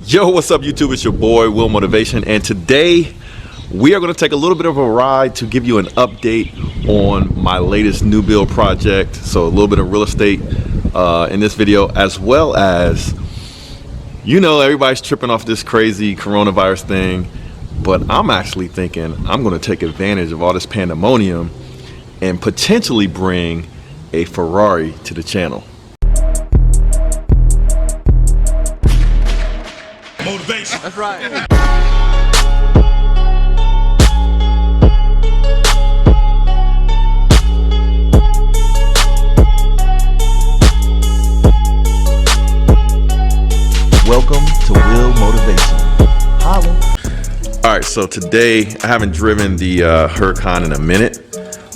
Yo, what's up YouTube? It's your boy Will Motivation, and today we are going to take a little bit of a ride to give you an update on my latest new build project. So a little bit of real estate in this video, as well as, you know, everybody's tripping off this crazy coronavirus thing, but I'm actually thinking I'm going to take advantage of all this pandemonium and potentially bring a Ferrari to the channel. Motivation. That's right. Welcome to Will Motivation. Holla. All right, so today I haven't driven the Huracan in a minute,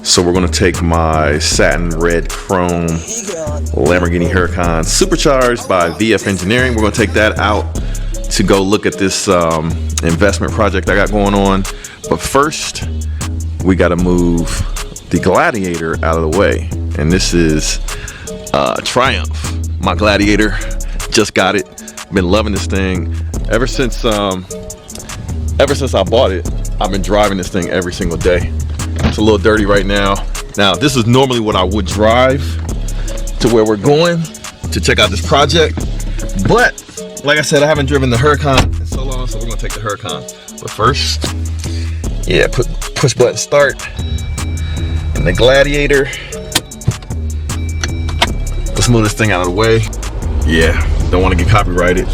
so we're going to take my satin red chrome Lamborghini Huracan Supercharged by VF Engineering. We're going to take that out to go look at this investment project I got going on. But first, we got to move the Gladiator out of the way. And this is Triumph, my Gladiator. Just got it. Been loving this thing ever since I bought it. I've been driving this thing every single day. It's a little dirty right now. Now, this is normally what I would drive to where we're going to check out this project, but like I said, I haven't driven the Huracan in so long, so we're gonna take the Huracan. But first, yeah, push button start and the Gladiator. Let's move this thing out of the way. Yeah, don't want to get copyrighted.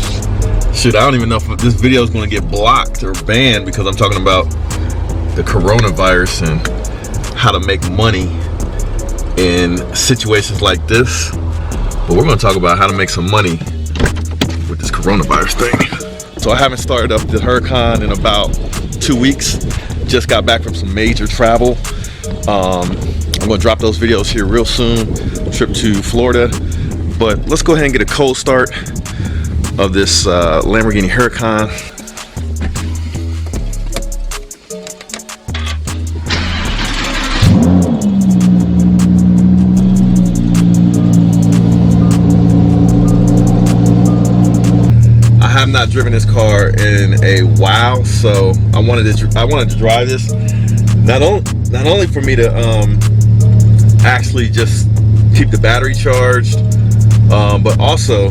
Shoot, I don't even know if this video is going to get blocked or banned because I'm talking about the coronavirus and how to make money in situations like this. But we're going to talk about how to make some money with this coronavirus thing. So I haven't started up the Huracan in about 2 weeks. Just got back from some major travel. I'm going to drop those videos here real soon. Trip to Florida. But let's go ahead and get a cold start of this Lamborghini Huracan. I have not driven this car in a while, so I wanted to drive this. Not only for me to actually just keep the battery charged, but also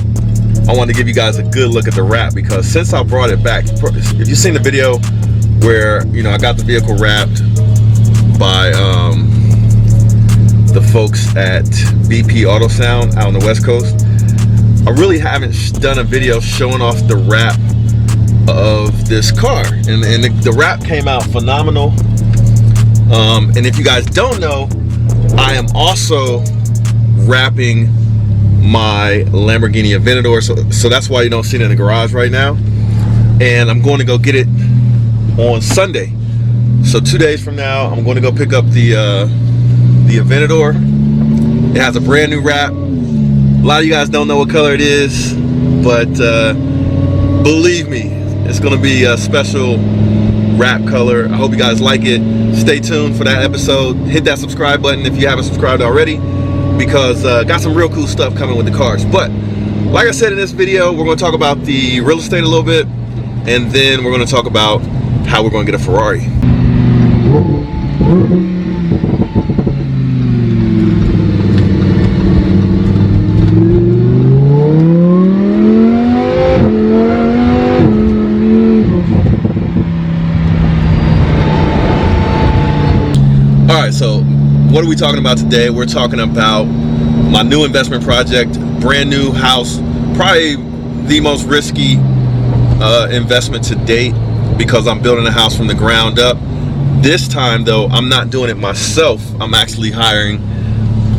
I want to give you guys a good look at the wrap, because since I brought it back, if you've seen the video where, you know, I got the vehicle wrapped by the folks at BP Auto Sound out on the West Coast, I really haven't done a video showing off the wrap of this car, and the wrap came out phenomenal. And if you guys don't know, I am also wrapping my Lamborghini Aventador, so that's why you don't see it in the garage right now. And I'm going to go get it on Sunday. So 2 days from now, I'm going to go pick up the Aventador. It has a brand new wrap. A lot of you guys don't know what color it is, but believe me, it's going to be a special wrap color. I hope you guys like it. Stay tuned for that episode. Hit that subscribe button if you haven't subscribed already, because got some real cool stuff coming with the cars. But like I said in this video, we're going to talk about the real estate a little bit, and then we're going to talk about how we're going to get a Ferrari. All right, so what are we talking about today? We're talking about my new investment project, brand new house, probably the most risky investment to date, because I'm building a house from the ground up. This time though, I'm not doing it myself. I'm actually hiring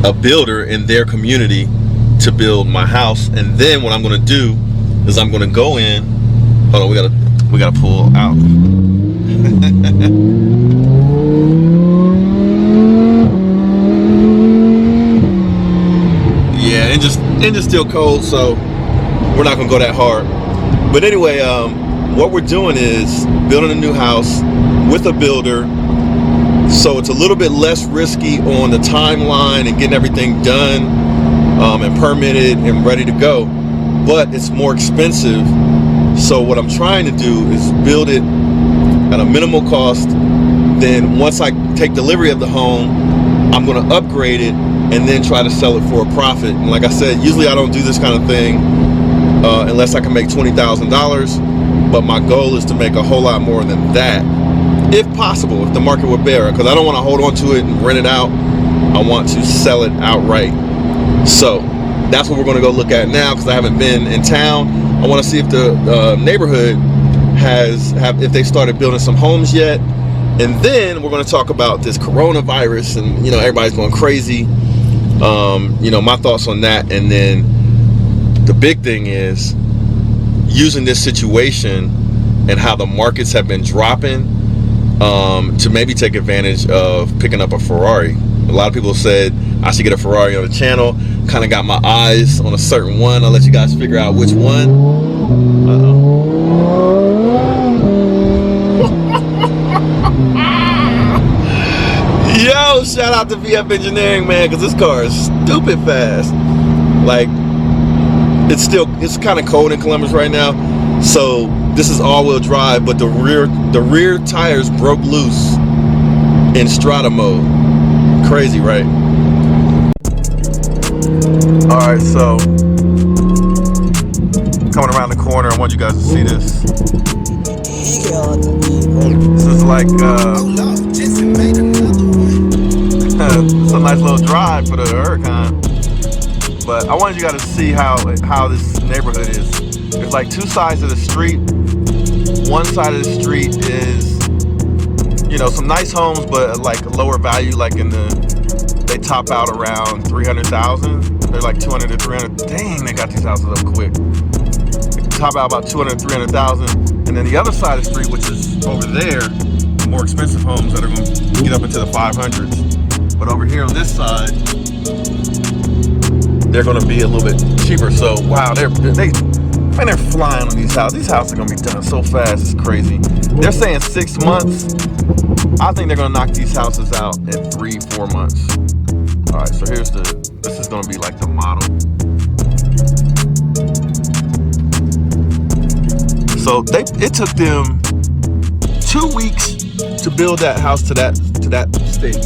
a builder in their community to build my house. And then what I'm gonna do is I'm gonna go in, hold on, we gotta pull out. Yeah, engine's still cold, so we're not gonna go that hard. But anyway, what we're doing is building a new house with a builder, so it's a little bit less risky on the timeline and getting everything done and permitted and ready to go. But it's more expensive So what I'm trying to do is build it at a minimal cost. Then once I take delivery of the home, I'm going to upgrade it and then try to sell it for a profit. And like I said, usually I don't do this kind of thing unless I can make $20,000. But my goal is to make a whole lot more than that, if possible, if the market would bear it. Because I don't want to hold on to it and rent it out. I want to sell it outright. So that's what we're going to go look at now, because I haven't been in town. I want to see if the neighborhood if they started building some homes yet. And then we're going to talk about this coronavirus, and you know, everybody's going crazy. You know, my thoughts on that. And then the big thing is using this situation and how the markets have been dropping to maybe take advantage of picking up a Ferrari. A lot of people said I should get a Ferrari on the channel. Kind of got my eyes on a certain one. I'll let you guys figure out which one. Yo, shout out to VF Engineering, man, because this car is stupid fast. Like, it's kind of cold in Columbus right now, so this is all-wheel drive, but the rear tires broke loose in strata mode. Crazy, right? All right, so coming around the corner, I want you guys to see this. This is like it's a nice little drive for the Huracan, but I wanted you guys to see how this neighborhood is. There's like two sides of the street. One side of the street is, you know, some nice homes, but like lower value, like they top out around 300,000. They're like 200 to 300. Dang, they got these houses up quick. They top out about 200 to 300,000. And then the other side of the street, which is over there, more expensive homes that are going to get up into the 500s. But over here on this side, they're going to be a little bit cheaper. So wow, they're flying on these houses. These houses are going to be done so fast. It's crazy. They're saying 6 months. I think they're going to knock these houses out in 3-4 months. All right, so this is going to be like the model. So it took them 2 weeks to build that house to that state.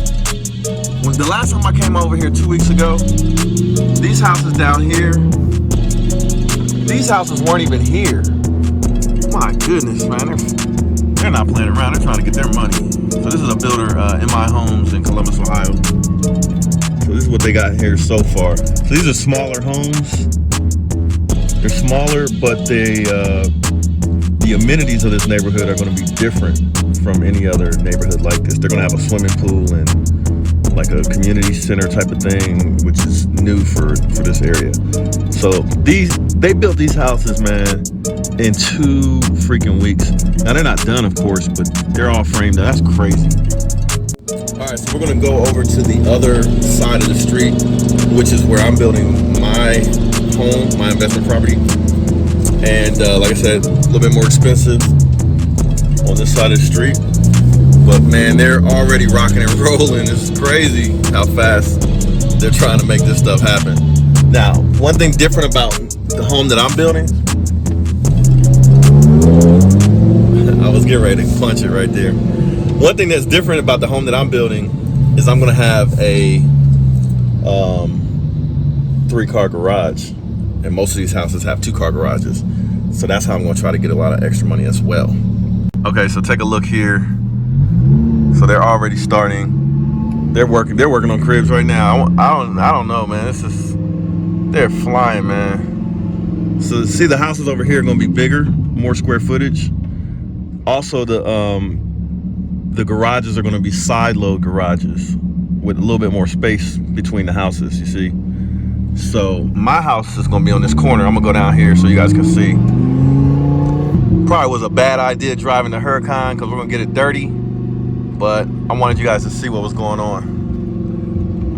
When the last time I came over here 2 weeks ago, these houses down here, these houses weren't even here. My goodness, man, they're not playing around. They're trying to get their money. So this is a builder, MI Homes in Columbus, Ohio. So this is what they got here so far. So these are smaller homes. They're smaller, but the amenities of this neighborhood are going to be different from any other neighborhood like this. They're going to have a swimming pool and like a community center type of thing, which is new for this area. So they built these houses, man, in 2 freaking weeks. Now they're not done, of course, but they're all framed. That's crazy. All right, so we're going to go over to the other side of the street, which is where I'm building my home, my investment property. And like I said, a little bit more expensive on this side of the street. But man, they're already rocking and rolling. It's crazy how fast they're trying to make this stuff happen. Now, one thing different about the home that I'm building, I was getting ready to punch it right there. One thing that's different about the home that I'm building is I'm gonna have a 3-car garage. And most of these houses have 2-car garages. So that's how I'm gonna try to get a lot of extra money as well. Okay, so take a look here. So they're already starting. They're working on cribs right now. I don't know, man. They're flying, man. So see, the houses over here are gonna be bigger, more square footage. Also, the garages are gonna be side load garages with a little bit more space between the houses, you see. So my house is gonna be on this corner. I'm gonna go down here so you guys can see. Probably was a bad idea driving the Huracan because we're gonna get it dirty, but I wanted you guys to see what was going on,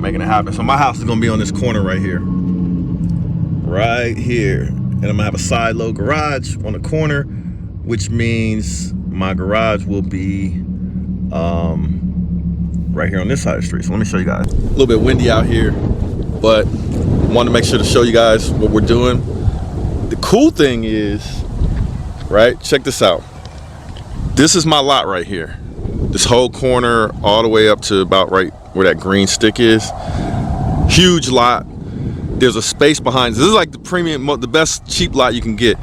making it happen. So my house is gonna be on this corner right here, and I'm gonna have a side load garage on the corner, which means my garage will be right here on this side of the street. So let me show you guys. A little bit windy out here, but wanted to make sure to show you guys what we're doing. The cool thing is, right? Check this out. This is my lot right here. This whole corner all the way up to about right where that green stick is. Huge lot. There's a space behind. This is like the premium, the best cheap lot you can get.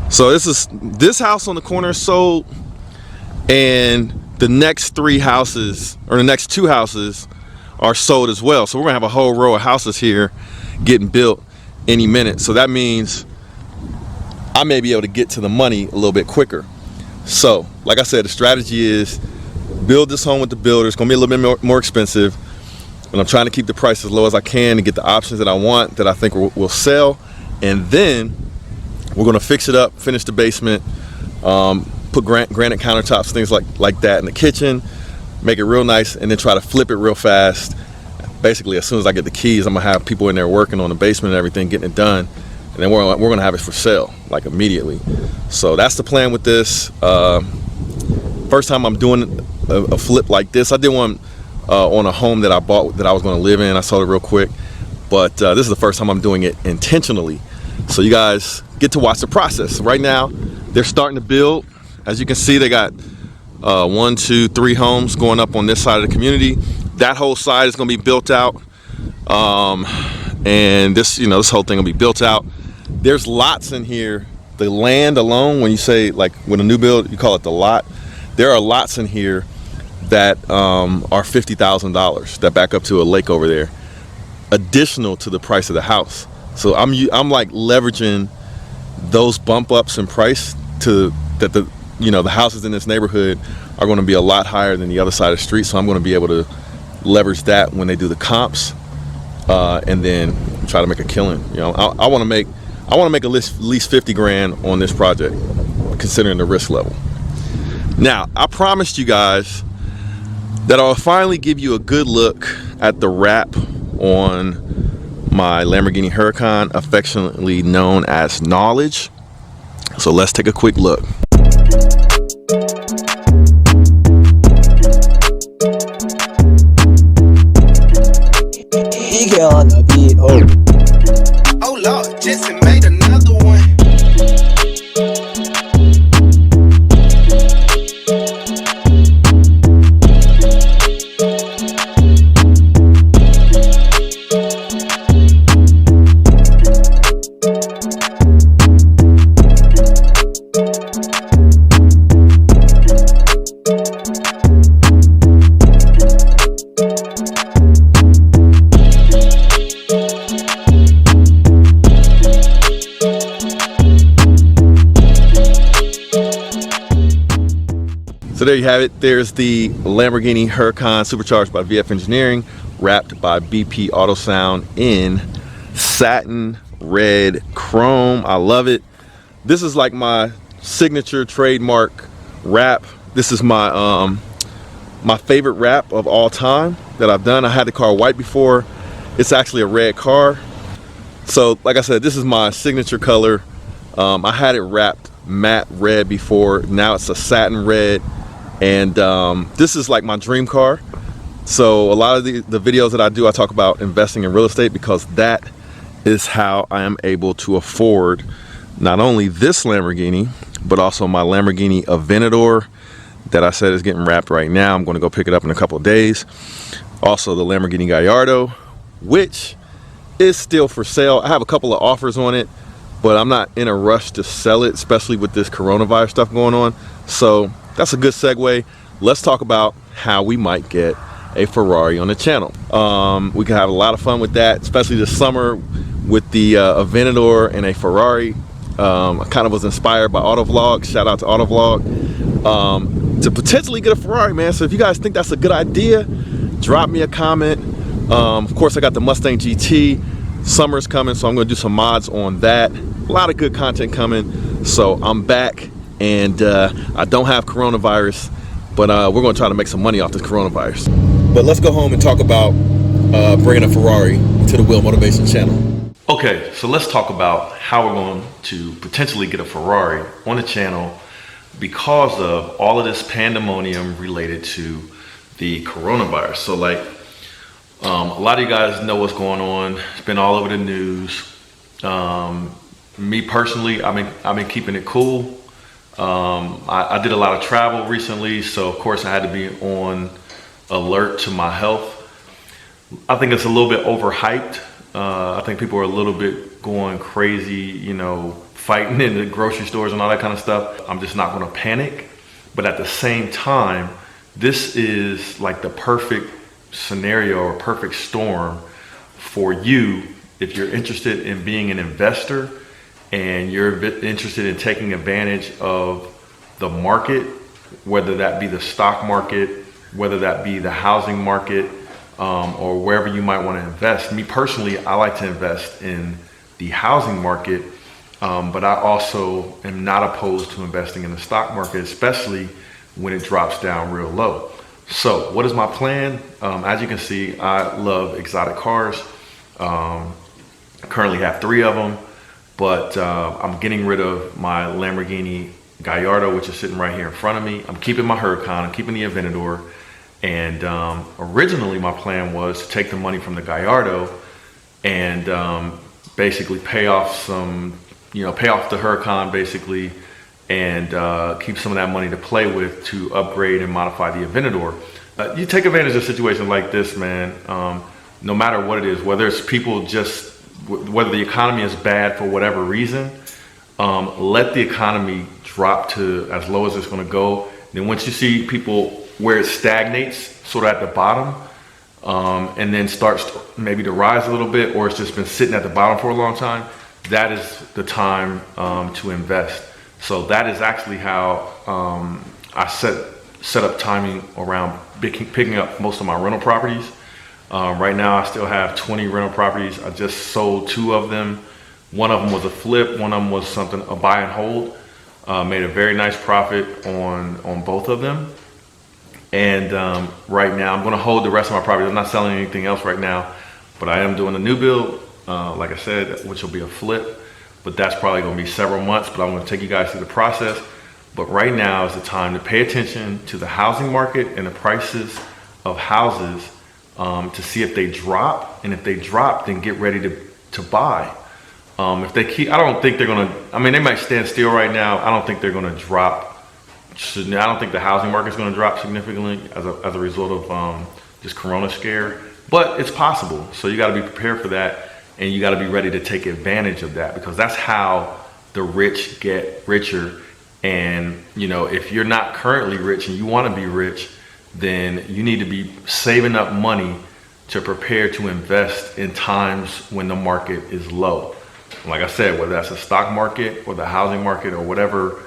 So this house on the corner is sold, and the next 3 houses, or the next 2 houses, are sold as well. So we're gonna have a whole row of houses here getting built any minute. So that means I may be able to get to the money a little bit quicker. So like I said, the strategy is build this home with the builder. It's gonna be a little bit more expensive, and I'm trying to keep the price as low as I can to get the options that I want, that I think will sell. And then we're gonna fix it up, finish the basement, put granite countertops, things like that in the kitchen, make it real nice, and then try to flip it real fast. Basically, as soon as I get the keys, I'm gonna have people in there working on the basement and everything, getting it done, and then we're gonna have it for sale, like immediately. So that's the plan with this. First time I'm doing a flip like this. I did one on a home that I bought that I was gonna live in. I sold it real quick, but this is the first time I'm doing it intentionally. So you guys get to watch the process. Right now, they're starting to build. As you can see, they got 1, 2, 3 homes going up on this side of the community. That whole side is going to be built out, and this whole thing will be built out. There's lots in here. The land alone, when you say, like, with a new build, you call it the lot. There are lots in here that are $50,000 that back up to a lake over there, additional to the price of the house. So I'm like leveraging those bump ups in price to that the houses in this neighborhood are going to be a lot higher than the other side of the street. So I'm going to be able to leverage that when they do the comps, and then try to make a killing. I want to make at least 50 grand on this project, considering the risk level. Now, I promised you guys that I'll finally give you a good look at the wrap on my Lamborghini Huracan, affectionately known as Knowledge. So let's take a quick look. On the beat, Oh Lord, Jesse made another one. So there you have it. There's the Lamborghini Huracan Supercharged by VF Engineering, wrapped by BP Auto Sound in satin red chrome. I love it. This is like my signature trademark wrap. This is my my favorite wrap of all time that I've done. I had the car white before. It's actually a red car. So like I said, this is my signature color. I had it wrapped matte red before. Now it's a satin red. And this is like my dream car. So a lot of the videos that I do, I talk about investing in real estate, because that is how I am able to afford not only this Lamborghini, but also my Lamborghini Aventador that I said is getting wrapped right now. I'm going to go pick it up in a couple of days. Also the Lamborghini Gallardo, which is still for sale. I have a couple of offers on it, but I'm not in a rush to sell it, especially with this coronavirus stuff going on. So that's a good segue. Let's talk about how we might get a Ferrari on the channel. We can have a lot of fun with that, especially this summer with the Aventador and a Ferrari. I kind of was inspired by Autovlog. Shout out to Autovlog. To potentially get a Ferrari, man. So if you guys think that's a good idea, drop me a comment. Of course, I got the Mustang GT. Summer's coming, so I'm gonna do some mods on that. A lot of good content coming. So I'm back. And I don't have coronavirus, but we're going to try to make some money off this coronavirus. But let's go home and talk about bringing a Ferrari to the Will Motivation channel. Okay, so let's talk about how we're going to potentially get a Ferrari on the channel because of all of this pandemonium related to the coronavirus. So like a lot of you guys know what's going on. It's been all over the news. Me personally, I've been keeping it cool. I did a lot of travel recently, so of course I had to be on alert to my health. I think it's a little bit overhyped. I think people are a little bit going crazy, fighting in the grocery stores and all that kind of stuff. I'm just not gonna panic. But at the same time, this is like the perfect scenario or perfect storm for you if you're interested in being an investor and you're interested in taking advantage of the market, whether that be the stock market, whether that be the housing market, or wherever you might want to invest. Me personally, I like to invest in the housing market, but I also am not opposed to investing in the stock market, especially when it drops down real low. So what is my plan? As you can see, I love exotic cars. I currently have 3 of them, but I'm getting rid of my Lamborghini Gallardo, which is sitting right here in front of me. I'm keeping my Huracan, I'm keeping the Aventador. And originally my plan was to take the money from the Gallardo and basically pay off pay off the Huracan basically, and keep some of that money to play with to upgrade and modify the Aventador. You take advantage of situations like this, man, no matter what it is, whether it's people whether the economy is bad for whatever reason, let the economy drop to as low as it's gonna go. Then once you see people where it stagnates sort of at the bottom, and then starts maybe to rise a little bit, or it's just been sitting at the bottom for a long time, that is the time to invest. So that is actually how I set up timing around picking up most of my rental properties. Right now I still have 20 rental properties. I just sold 2 of them. One of them was a flip, one of them was a buy and hold. Made a very nice profit on both of them. And right now I'm gonna hold the rest of my properties. I'm not selling anything else right now, but I am doing a new build, like I said, which will be a flip, but that's probably gonna be several months, but I'm gonna take you guys through the process. But right now is the time to pay attention to the housing market and the prices of houses to see if they drop, and if they drop, then get ready to buy. If they keep, I don't think they're gonna, they might stand still right now. I don't think they're gonna drop. I don't think the housing market is going to drop significantly as a result of this Corona scare, but it's possible. So you got to be prepared for that, and you got to be ready to take advantage of that, because that's how the rich get richer. And if you're not currently rich and you want to be rich, then you need to be saving up money to prepare to invest in times when the market is low. Like I said, whether that's the stock market or the housing market or whatever.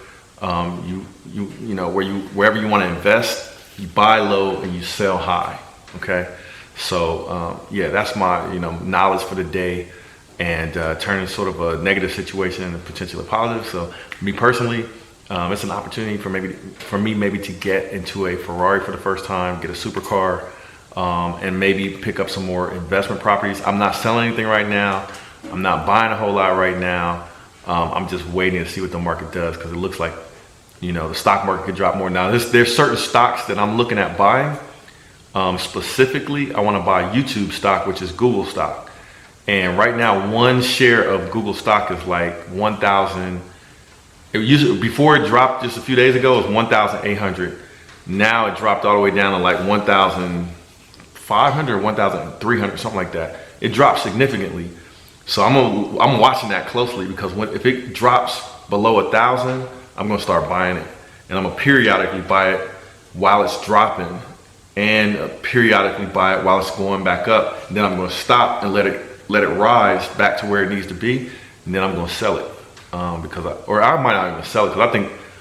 Wherever you want to invest, you buy low and you sell high. Okay, so yeah, that's my knowledge for the day, and turning sort of a negative situation into potentially positive. So me personally, it's an opportunity for me maybe to get into a Ferrari for the first time, get a supercar, and maybe pick up some more investment properties. I'm not selling anything right now. I'm not buying a whole lot right now. I'm just waiting to see what the market does, because it looks like the stock market could drop more. Now there's certain stocks that I'm looking at buying. Specifically, I want to buy YouTube stock, which is Google stock. And right now, 1 share of Google stock is like 1,000. Before it dropped just a few days ago, it was 1,800. Now it dropped all the way down to like 1,500 or 1,300, something like that. It dropped significantly. So I'm watching that closely, because if it drops below 1,000, I'm gonna start buying it, and I'm gonna periodically buy it while it's dropping, and periodically buy it while it's going back up. And then I'm gonna stop and let it rise back to where it needs to be, and then I'm gonna sell it, or I might not even sell it, because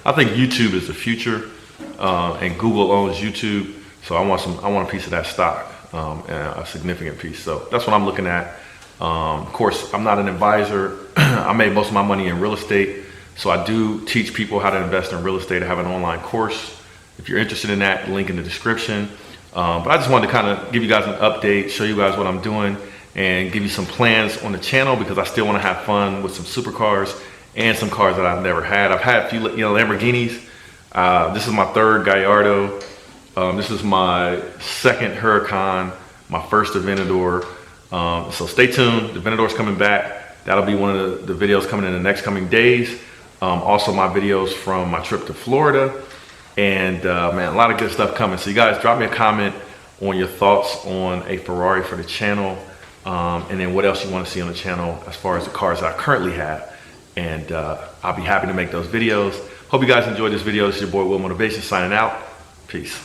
I think YouTube is the future, and Google owns YouTube, so I want a piece of that stock, and a significant piece. So that's what I'm looking at. Of course, I'm not an advisor. I made most of my money in real estate. So I do teach people how to invest in real estate. I have an online course. If you're interested in that, link in the description. But I just wanted to kind of give you guys an update, show you guys what I'm doing, and give you some plans on the channel, because I still want to have fun with some supercars and some cars that I've never had. I've had a few Lamborghinis. This is my 3rd Gallardo. This is my 2nd Huracan, my 1st Aventador. So stay tuned. The Aventador's coming back. That'll be one of the videos coming in the next coming days. Also my videos from my trip to Florida, and man, a lot of good stuff coming. So you guys drop me a comment on your thoughts on a Ferrari for the channel, and then what else you want to see on the channel as far as the cars I currently have. And I'll be happy to make those videos. Hope you guys enjoyed this video. This is your boy Will Motivation signing out. Peace.